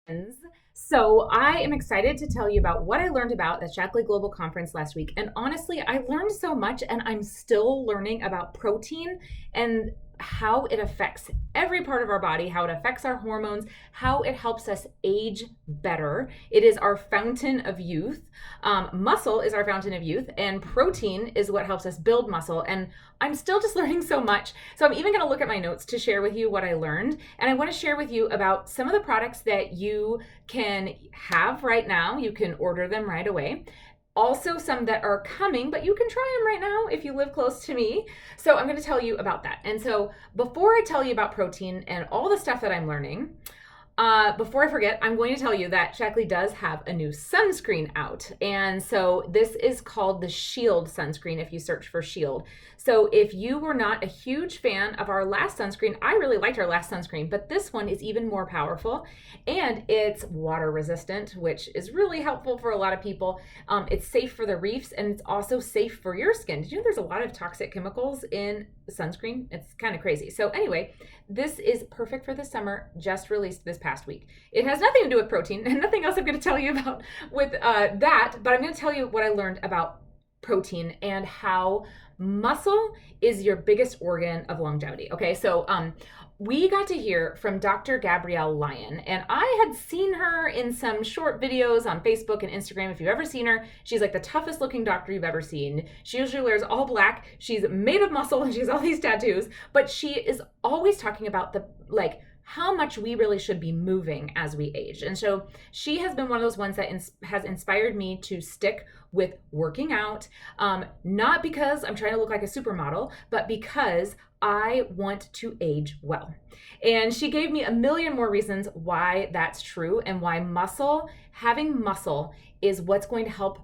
Friends. So I am excited to tell you about what I learned about the Shaklee Global Conference last week. And honestly, I learned so much and I'm still learning about protein and how it affects every part of our body, how it affects our hormones, how it helps us age better. It is our fountain of youth. Muscle is our fountain of youth, and protein is what helps us build muscle. And I'm still just learning so much. So I'm even going to look at my notes to share with you what I learned. And I want to share with you about some of the products that you can have right now. You can order them right away. Also, some that are coming, but you can try them right now if you live close to me. So I'm going to tell you about that. And so before I tell you about protein and all the stuff that I'm learning, before I forget, I'm going to tell you that Shaklee does have a new sunscreen out. And so this is called the Shield sunscreen if you search for Shield. So if you were not a huge fan of our last sunscreen, I really liked our last sunscreen, but this one is even more powerful and it's water resistant, which is really helpful for a lot of people. It's safe for the reefs and it's also safe for your skin. Did you know there's a lot of toxic chemicals in sunscreen? It's kind of crazy. So anyway, this is perfect for the summer, just released this past week. It has nothing to do with protein and nothing else I'm going to tell you about with that, but I'm going to tell you what I learned about protein and how muscle is your biggest organ of longevity. Okay, so we got to hear from Dr. Gabrielle Lyon, and I had seen her in some short videos on Facebook and Instagram. If you've ever seen her, she's like the toughest looking doctor you've ever seen. She usually wears all black. She's made of muscle and she has all these tattoos, but she is always talking about the how much we really should be moving as we age. And so she has been one of those ones that has inspired me to stick with working out, not because I'm trying to look like a supermodel, but because I want to age well. And she gave me a million more reasons why that's true and why having muscle is what's going to help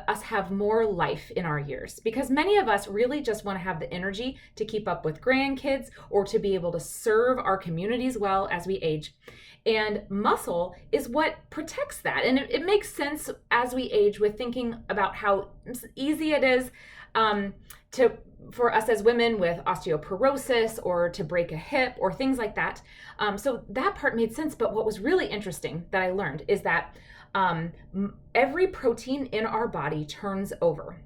us have more life in our years, because many of us really just want to have the energy to keep up with grandkids or to be able to serve our communities well as we age. And muscle is what protects that. And it makes sense as we age with thinking about how easy it is for us as women with osteoporosis or to break a hip or things like that. So that part made sense. But what was really interesting that I learned is that every protein in our body turns over.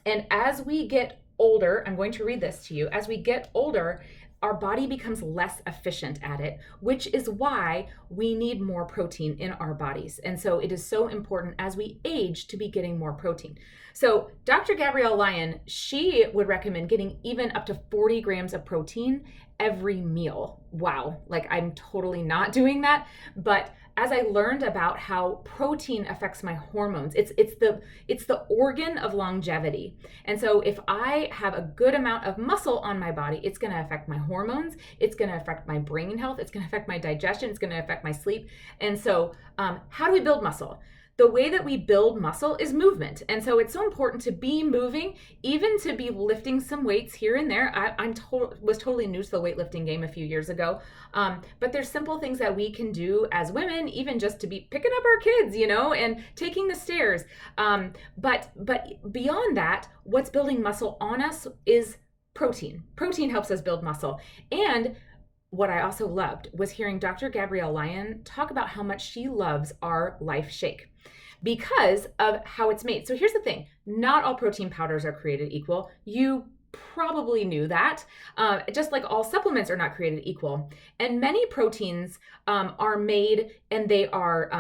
And as we get older, I'm going to read this to you, as we get older, our body becomes less efficient at it, which is why we need more protein in our bodies. And so it is so important as we age to be getting more protein. So Dr. Gabrielle Lyon, she would recommend getting even up to 40 grams of protein every meal. Wow, like I'm totally not doing that, but as I learned about how protein affects my hormones, it's the organ of longevity. And so if I have a good amount of muscle on my body, it's going to affect my hormones, it's going to affect my brain health, it's going to affect my digestion, it's going to affect my sleep. And so how do we build muscle? The way that we build muscle is movement. And so it's so important to be moving, even to be lifting some weights here and there. I was totally new to the weightlifting game a few years ago. But there's simple things that we can do as women, even just to be picking up our kids, and taking the stairs. But beyond that, what's building muscle on us is protein. Protein helps us build muscle. And what I also loved was hearing Dr. Gabrielle Lyon talk about how much she loves our Life Shake because of how it's made. So here's the thing, not all protein powders are created equal. You probably knew that, just like all supplements are not created equal. And many proteins are made and they are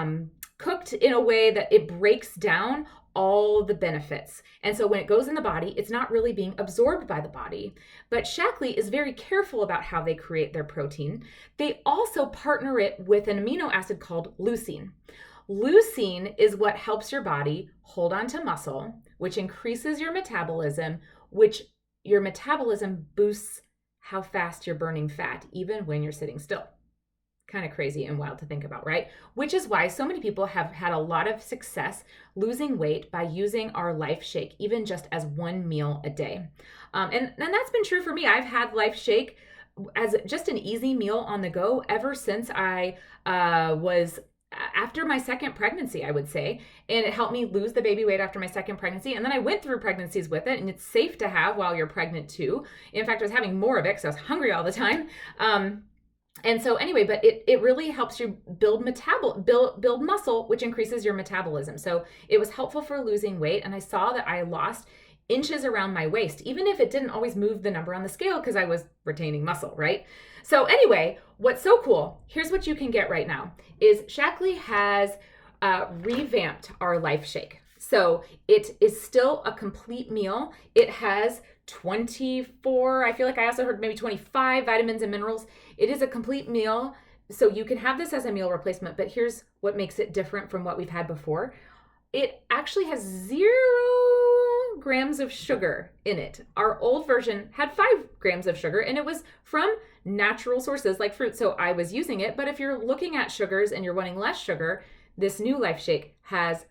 cooked in a way that it breaks down all the benefits. And so when it goes in the body, it's not really being absorbed by the body. But Shaklee is very careful about how they create their protein. They also partner it with an amino acid called leucine. Leucine is what helps your body hold on to muscle, which increases your metabolism, which your metabolism boosts how fast you're burning fat, even when you're sitting still. Kind of crazy and wild to think about, right? Which is why so many people have had a lot of success losing weight by using our Life Shake, even just as one meal a day. And that's been true for me. I've had Life Shake as just an easy meal on the go ever since I was after my second pregnancy, I would say. And it helped me lose the baby weight after my second pregnancy. And then I went through pregnancies with it, and it's safe to have while you're pregnant too. In fact, I was having more of it because I was hungry all the time. And so anyway, but it really helps you build muscle, which increases your metabolism. So it was helpful for losing weight. And I saw that I lost inches around my waist, even if it didn't always move the number on the scale because I was retaining muscle, right? So anyway, what's so cool, here's what you can get right now, is Shaklee has revamped our Life Shake. So it is still a complete meal. It has 24, I feel like I also heard maybe 25 vitamins and minerals. It is a complete meal. So you can have this as a meal replacement, but here's what makes it different from what we've had before. It actually has 0 grams of sugar in it. Our old version had 5 grams of sugar, and it was from natural sources like fruit. So I was using it, but if you're looking at sugars and you're wanting less sugar, this new Life Shake has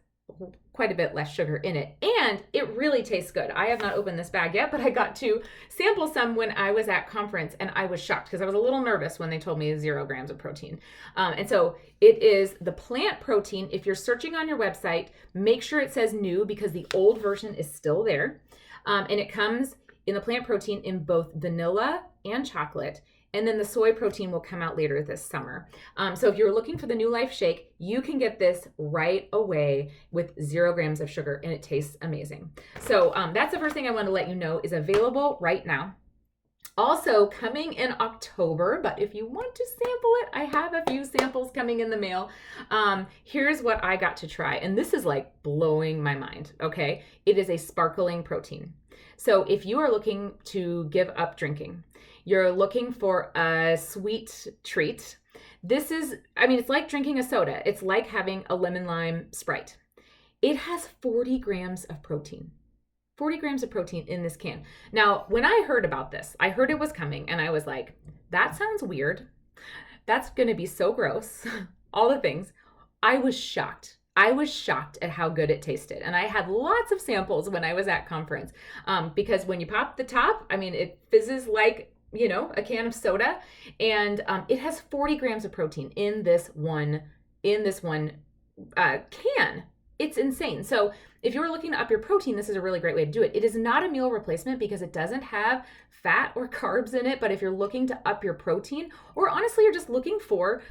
quite a bit less sugar in it, and it really tastes good. I have not opened this bag yet, but I got to sample some when I was at conference, and I was shocked because I was a little nervous when they told me 0 grams of protein. And so it is the plant protein. If you're searching on your website, make sure it says new because the old version is still there. And it comes in the plant protein in both vanilla and chocolate. And then the soy protein will come out later this summer. So if you're looking for the new Life Shake, you can get this right away with 0 grams of sugar, and it tastes amazing. So that's the first thing I want to let you know is available right now. Also coming in October, but if you want to sample it, I have a few samples coming in the mail. Here's what I got to try, and this is like blowing my mind, okay? It is a sparkling protein. So if you are looking to give up drinking, you're looking for a sweet treat, this is, I mean, it's like drinking a soda. It's like having a lemon lime Sprite. It has 40 grams of protein. 40 grams of protein in this can. Now, when I heard about this, I heard it was coming and I was like, that sounds weird. That's going to be so gross. All the things. I was shocked. I was shocked at how good it tasted. And I had lots of samples when I was at conference because when you pop the top, I mean, it fizzes like, you know, a can of soda, and it has 40 grams of protein in this one can. It's insane. So if you're looking to up your protein, this is a really great way to do it. It is not a meal replacement because it doesn't have fat or carbs in it. But if you're looking to up your protein, or honestly, you're just looking for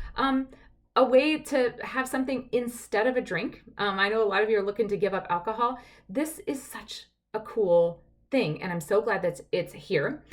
a way to have something instead of a drink. I know a lot of you are looking to give up alcohol. This is such a cool thing, and I'm so glad that it's here.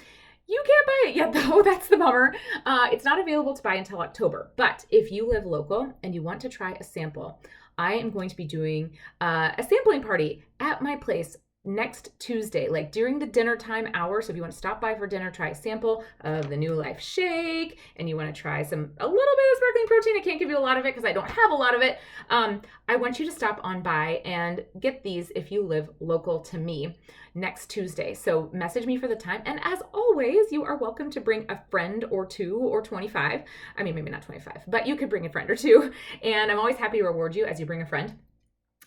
You can't buy it yet, though. That's the bummer. It's not available to buy until October. But if you live local and you want to try a sample, I am going to be doing a sampling party at my place next Tuesday, like during the dinner time hour. So if you want to stop by for dinner, try a sample of the new Life Shake, and you want to try a little bit of sparkling protein. I can't give you a lot of it because I don't have a lot of it. I want you to stop on by and get these if you live local to me next Tuesday. So message me for the time. And as always, you are welcome to bring a friend or 2 or 25. I mean, maybe not 25, but you could bring a friend or 2. And I'm always happy to reward you as you bring a friend.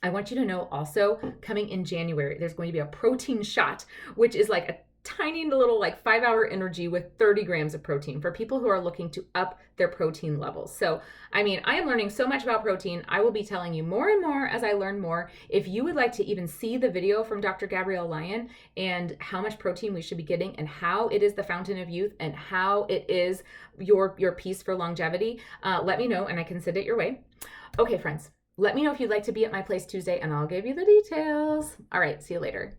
I want you to know also coming in January, there's going to be a protein shot, which is like a tiny little like 5-hour energy with 30 grams of protein for people who are looking to up their protein levels. So, I mean, I am learning so much about protein. I will be telling you more and more as I learn more. If you would like to even see the video from Dr. Gabrielle Lyon and how much protein we should be getting and how it is the fountain of youth and how it is your piece for longevity, let me know and I can send it your way. Okay, friends. Let me know if you'd like to be at my place Tuesday and I'll give you the details. All right, see you later.